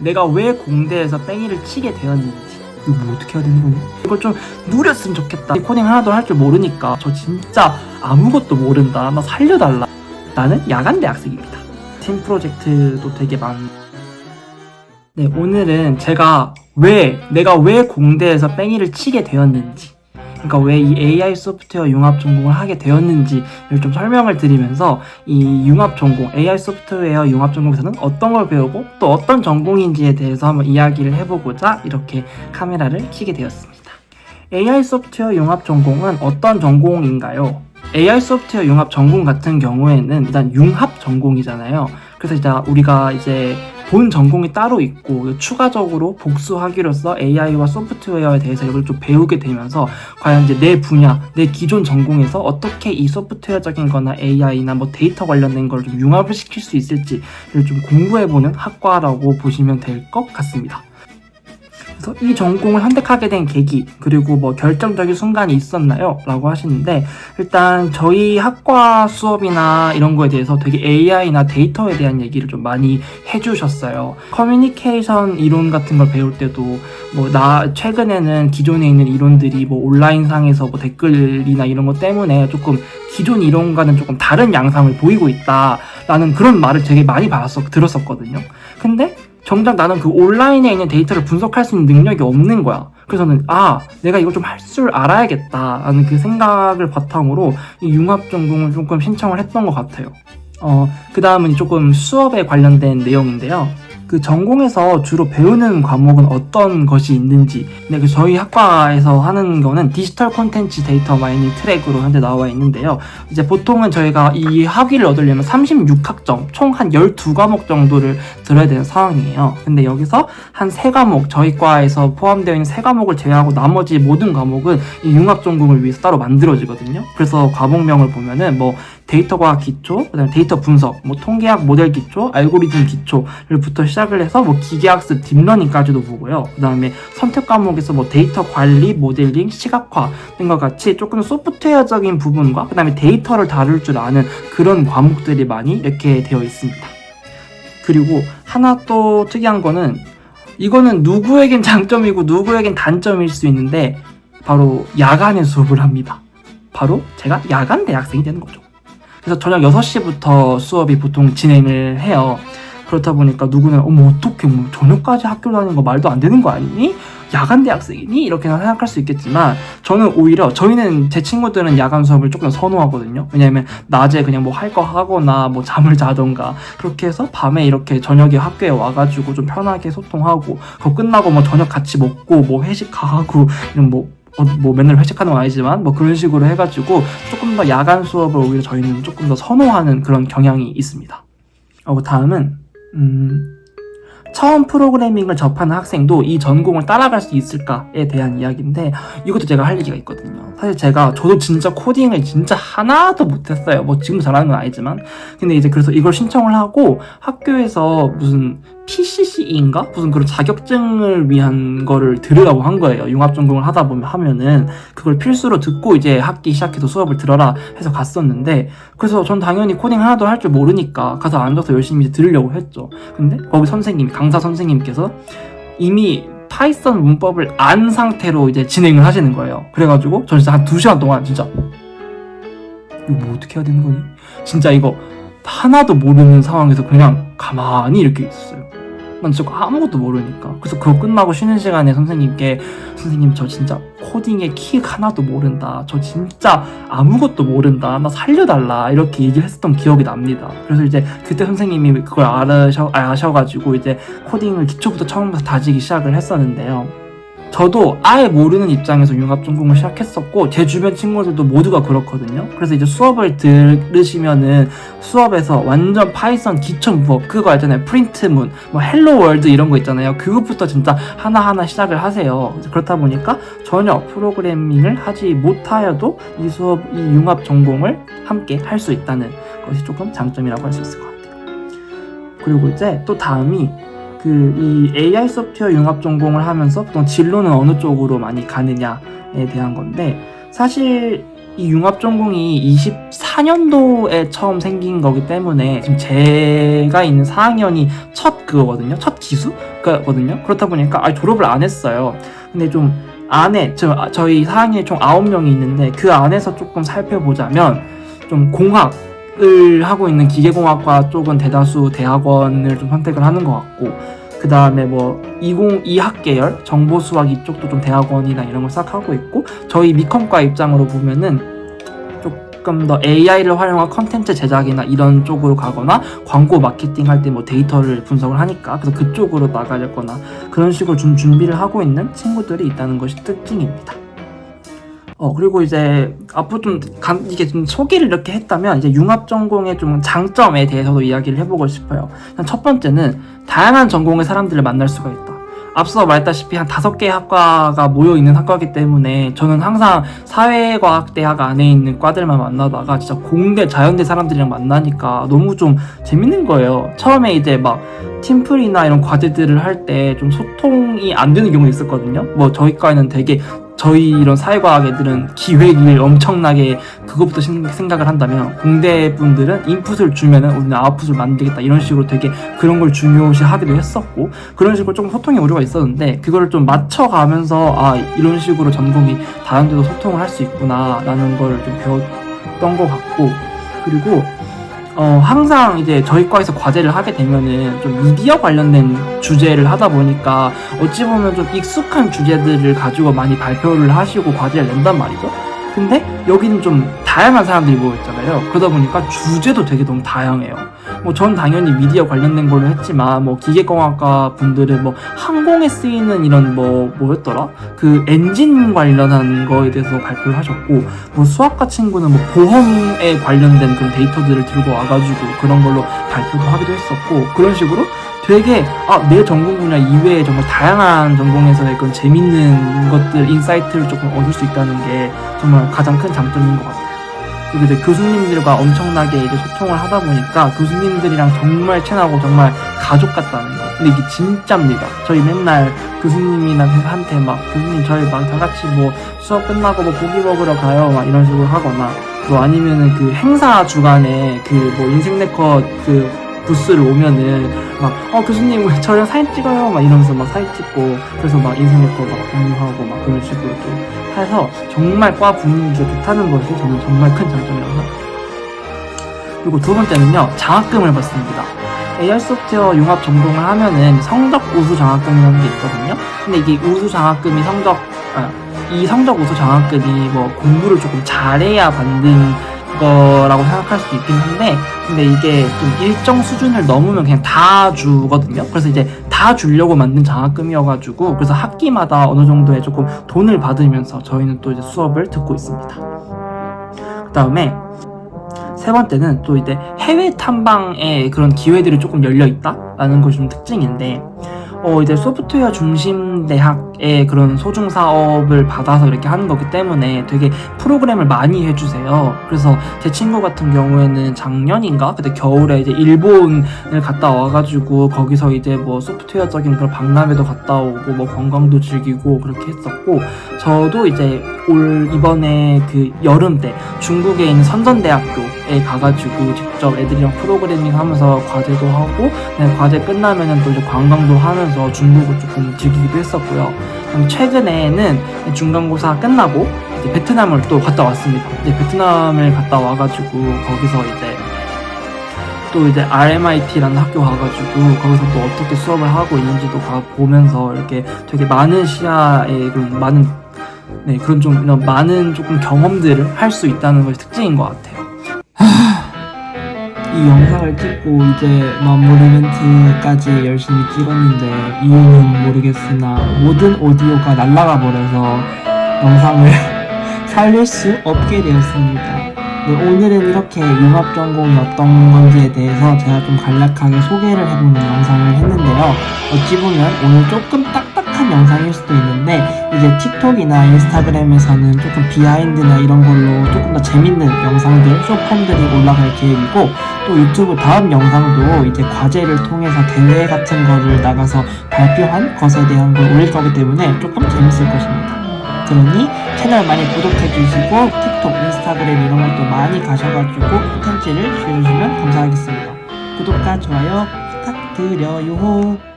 내가 왜 공대에서 뺑이를 치게 되었는지, 이거 뭐 어떻게 해야 되는 거니? 이걸 좀 누렸으면 좋겠다. 코딩 하나도 할 줄 모르니까 저 진짜 아무것도 모른다, 나 살려달라. 나는 야간 대학생입니다. 팀 프로젝트도 되게 네, 오늘은 내가 왜 공대에서 뺑이를 치게 되었는지, 그러니까 왜 이 AI 소프트웨어 융합 전공을 하게 되었는지를 좀 설명을 드리면서 이 융합 전공, AI 소프트웨어 융합 전공에서는 어떤 걸 배우고 또 어떤 전공인지에 대해서 한번 이야기를 해보고자 이렇게 카메라를 켜게 되었습니다. AI 소프트웨어 융합 전공은 어떤 전공인가요? AI 소프트웨어 융합 전공 같은 경우에는 일단 융합 전공이잖아요. 그래서 이제 우리가 본 전공이 따로 있고 추가적으로 복수하기로써 AI와 소프트웨어에 대해서 이걸 좀 배우게 되면서 과연 이제 내 분야, 내 기존 전공에서 어떻게 이 소프트웨어적인 거나 AI나 뭐 데이터 관련된 걸 좀 융합을 시킬 수 있을지를 좀 공부해보는 학과라고 보시면 될 것 같습니다. 그래서 이 전공을 선택하게 된 계기, 그리고 뭐 결정적인 순간이 있었나요? 라고 하시는데, 일단 저희 학과 수업이나 이런 거에 대해서 되게 AI나 데이터에 대한 얘기를 좀 많이 해주셨어요. 커뮤니케이션 이론 같은 걸 배울 때도 최근에는 기존에 있는 이론들이 온라인상에서 댓글이나 이런 것 때문에 조금 기존 이론과는 조금 다른 양상을 보이고 있다라는 그런 말을 되게 많이 들었었거든요. 근데 정작 나는 그 온라인에 있는 데이터를 분석할 수 있는 능력이 없는 거야. 그래서 저는 내가 이걸 좀 할 줄 알아야겠다라는 그 생각을 바탕으로 이 융합 전공을 조금 신청을 했던 것 같아요. 그 다음은 조금 수업에 관련된 내용인데요. 그 전공에서 주로 배우는 과목은 어떤 것이 있는지, 저희 학과에서 하는 거는 디지털 콘텐츠 데이터 마이닝 트랙으로 현재 나와 있는데요. 이제 보통은 저희가 이 학위를 얻으려면 36학점, 총 한 12과목 정도를 들어야 되는 상황이에요. 근데 여기서 한 3과목, 저희 과에서 포함되어 있는 3과목을 제외하고 나머지 모든 과목은 이 융합 전공을 위해서 따로 만들어지거든요. 그래서 과목명을 보면은 데이터 과학 기초, 그다음에 데이터 분석, 통계학 모델 기초, 알고리즘 기초를부터 시작을 해서 기계학습, 딥러닝까지도 보고요. 그다음에 선택 과목에서 데이터 관리, 모델링, 시각화 등과 같이 조금 소프트웨어적인 부분과 그다음에 데이터를 다룰 줄 아는 그런 과목들이 많이 이렇게 되어 있습니다. 그리고 하나 또 특이한 거는, 이거는 누구에겐 장점이고 누구에겐 단점일 수 있는데 바로 야간에 수업을 합니다. 바로 제가 야간 대학생이 되는 거죠. 그래서 저녁 6시부터 수업이 보통 진행을 해요. 그렇다 보니까 누구는 어떻게 저녁까지 학교 다니는 거 말도 안 되는 거 아니니? 야간 대학생이니? 이렇게 생각할 수 있겠지만, 저는 오히려 제 친구들은 야간 수업을 조금 선호하거든요. 왜냐면 낮에 그냥 할 거 하거나 잠을 자던가 그렇게 해서 밤에 이렇게 저녁에 학교에 와가지고 좀 편하게 소통하고, 그거 끝나고 저녁 같이 먹고 회식하고 이런 맨날 회식하는 건 아니지만 그런 식으로 해가지고 조금 더 야간 수업을 오히려 저희는 조금 더 선호하는 그런 경향이 있습니다. 다음은 처음 프로그래밍을 접하는 학생도 이 전공을 따라갈 수 있을까에 대한 이야기인데, 이것도 제가 할 얘기가 있거든요. 사실 저도 진짜 코딩을 진짜 하나도 못했어요. 지금 잘하는 건 아니지만. 근데 그래서 이걸 신청을 하고 학교에서 무슨 PCC인가? 무슨 그런 자격증을 위한 거를 들으라고 한 거예요. 융합 전공을 하다 보면 하면은 그걸 필수로 듣고 학기 시작해서 수업을 들어라 해서 갔었는데, 그래서 전 당연히 코딩 하나도 할 줄 모르니까 가서 앉아서 열심히 들으려고 했죠. 근데 거기 강사 선생님께서 이미 파이썬 문법을 안 상태로 진행을 하시는 거예요. 그래가지고 저 진짜 한 2시간 동안 진짜 이거 어떻게 해야 되는 거니? 진짜 이거 하나도 모르는 상황에서 그냥 가만히 이렇게 있었어요. 난 진짜 아무것도 모르니까. 그래서 그거 끝나고 쉬는 시간에 선생님 저 진짜 코딩의 키 하나도 모른다, 저 진짜 아무것도 모른다, 나 살려달라, 이렇게 얘기를 했었던 기억이 납니다. 그래서 그때 선생님이 그걸 아셔가지고 코딩을 기초부터 처음부터 다지기 시작을 했었는데요. 저도 아예 모르는 입장에서 융합 전공을 시작했었고, 제 주변 친구들도 모두가 그렇거든요. 그래서 수업을 들으시면은 수업에서 완전 파이썬 기초 문법, 그거 알잖아요. 프린트문, 헬로 월드 이런 거 있잖아요. 그것부터 진짜 하나하나 시작을 하세요. 그렇다 보니까 전혀 프로그래밍을 하지 못하여도 이 융합 전공을 함께 할 수 있다는 것이 조금 장점이라고 할 수 있을 것 같아요. 그리고 또 다음이 이 AI 소프트웨어 융합 전공을 하면서 보통 진로는 어느 쪽으로 많이 가느냐에 대한 건데, 사실 이 융합전공이 24년도에 처음 생긴 거기 때문에 지금 제가 있는 4학년이 첫 그거거든요. 첫 기수거든요. 그렇다 보니까 졸업을 안 했어요. 근데 좀 안에 저희 4학년이 총 9명이 있는데 그 안에서 조금 살펴보자면 좀 공학을 하고 있는 기계공학과 쪽은 대다수 대학원을 좀 선택을 하는 것 같고, 그 다음에 뭐 202학 계열 정보수학 이쪽도 좀 대학원이나 이런 걸 싹 하고 있고, 저희 미컴과 입장으로 보면은 조금 더 AI를 활용한 컨텐츠 제작이나 이런 쪽으로 가거나 광고 마케팅 할 때 뭐 데이터를 분석을 하니까 그래서 그쪽으로 나가려거나 그런 식으로 좀 준비를 하고 있는 친구들이 있다는 것이 특징입니다. 그리고 이제 앞으로 좀 이게 좀 소개를 이렇게 했다면 이제 융합전공의 좀 장점에 대해서도 이야기를 해보고 싶어요. 첫 번째는 다양한 전공의 사람들을 만날 수가 있다. 앞서 말했다시피 한 5개의 학과가 모여있는 학과이기 때문에 저는 항상 사회과학대학 안에 있는 과들만 만나다가 진짜 공대, 자연대 사람들이랑 만나니까 너무 좀 재밌는 거예요. 처음에 이제 막 팀플이나 이런 과제들을 할 때 좀 소통이 안 되는 경우도 있었거든요. 뭐 저희 과에는 되게 저희 이런 사회과학 애들은 기획을 엄청나게 그것부터 생각을 한다면 공대 분들은 인풋을 주면은 우리는 아웃풋을 만들겠다 이런 식으로 되게 그런 걸 중요시 하기도 했었고, 그런 식으로 조금 소통의 오류가 있었는데 그거를 좀 맞춰가면서 이런 식으로 전공이 다른 데도 소통을 할 수 있구나 라는 걸 좀 배웠던 것 같고, 그리고 항상 이제 저희 과에서 과제를 하게 되면은 좀 미디어 관련된 주제를 하다 보니까 어찌 보면 좀 익숙한 주제들을 가지고 많이 발표를 하시고 과제를 낸단 말이죠. 근데 여기는 좀 다양한 사람들이 모여있잖아요. 그러다 보니까 주제도 되게 너무 다양해요. 뭐 전 당연히 미디어 관련된 걸로 했지만 뭐 기계공학과 분들은 뭐 항공에 쓰이는 이런 뭐였더라? 그 엔진 관련한 거에 대해서 발표를 하셨고, 뭐 수학과 친구는 뭐 보험에 관련된 그런 데이터들을 들고 와가지고 그런 걸로 발표도 하기도 했었고, 그런 식으로 되게 내 전공 분야 이외에 정말 다양한 전공에서의 그런 재밌는 것들, 인사이트를 조금 얻을 수 있다는 게 정말 가장 큰 장점인 것 같아요. 그리고 이제 교수님들과 엄청나게 이제 소통을 하다 보니까 교수님들이랑 정말 친하고 정말 가족 같다는 거. 근데 이게 진짜입니다. 저희 맨날 교수님한테 막 교수님 저희 막 다 같이 뭐 수업 끝나고 뭐 고기 먹으러 가요 막 이런 식으로 하거나, 뭐 아니면은 그 행사 주간에 그 뭐 인생네컷 그 부스를 오면은 막 교수님 저랑 사진 찍어요 막 이러면서 막 사진 찍고, 그래서 막 인생네컷 막 공유하고 막 그런 식으로 좀 해서 정말 과 분위기가 좋다는 것이 저는 정말 큰 장점이라고 생각합니다. 그리고 두 번째는요, 장학금을 받습니다. AR 소프트웨어 융합 전공을 하면은 성적 우수 장학금이라는 게 있거든요. 근데 이게 우수 장학금이 이 성적 우수 장학금이 뭐 공부를 조금 잘해야 받는 거라고 생각할 수도 있긴 한데, 근데 이게 좀 일정 수준을 넘으면 그냥 다 주거든요. 그래서 이제 다 주려고 만든 장학금이어가지고, 그래서 학기마다 어느 정도의 조금 돈을 받으면서 저희는 또 이제 수업을 듣고 있습니다. 그 다음에 세 번째는 또 이제 해외 탐방의 그런 기회들이 조금 열려있다라는 것이 좀 특징인데, 이제 소프트웨어 중심 대학의 그런 소중 사업을 받아서 이렇게 하는 거기 때문에 되게 프로그램을 많이 해주세요. 그래서 제 친구 같은 경우에는 작년인가 그때 겨울에 이제 일본을 갔다 와가지고 거기서 이제 뭐 소프트웨어적인 그런 박람회도 갔다 오고 뭐 관광도 즐기고 그렇게 했었고, 저도 이제 이번에 그 여름 때 중국에 있는 선전대학교에 가가지고 직접 애들이랑 프로그래밍 하면서 과제도 하고, 과제 끝나면은 또 이제 관광도 하면서 중국을 조금 즐기기도 했었고요. 최근에는 중간고사 끝나고 이제 베트남을 또 갔다 왔습니다. 이제 베트남을 갔다 와가지고 거기서 이제 RMIT라는 학교 가가지고 거기서 또 어떻게 수업을 하고 있는지도 보면서 이렇게 되게 많은 시야에 그런 그런 좀 이런 많은 조금 경험들을 할 수 있다는 것이 특징인 것 같아요. 이 영상을 찍고 이제 마무리 멘트까지 열심히 찍었는데 이유는 모르겠으나 모든 오디오가 날아가 버려서 영상을 살릴 수 없게 되었습니다. 오늘은 이렇게 융합전공이 어떤 건지에 대해서 제가 좀 간략하게 소개를 해보는 영상을 했는데요. 어찌 보면 오늘 조금 딱딱한 영상일 수도 있는데, 이제 틱톡이나 인스타그램에서는 조금 비하인드나 이런 걸로 조금 더 재밌는 영상들, 쇼폼들이 올라갈 계획이고, 또 유튜브 다음 영상도 이제 과제를 통해서 대회 같은 거를 나가서 발표한 것에 대한 걸 올릴 거기 때문에 조금 재밌을 것입니다. 그러니 채널 많이 구독해주시고 틱톡, 인스타그램 이런 것도 많이 가셔가지고 콘텐츠를 지어주시면 감사하겠습니다. 구독과 좋아요 부탁드려요.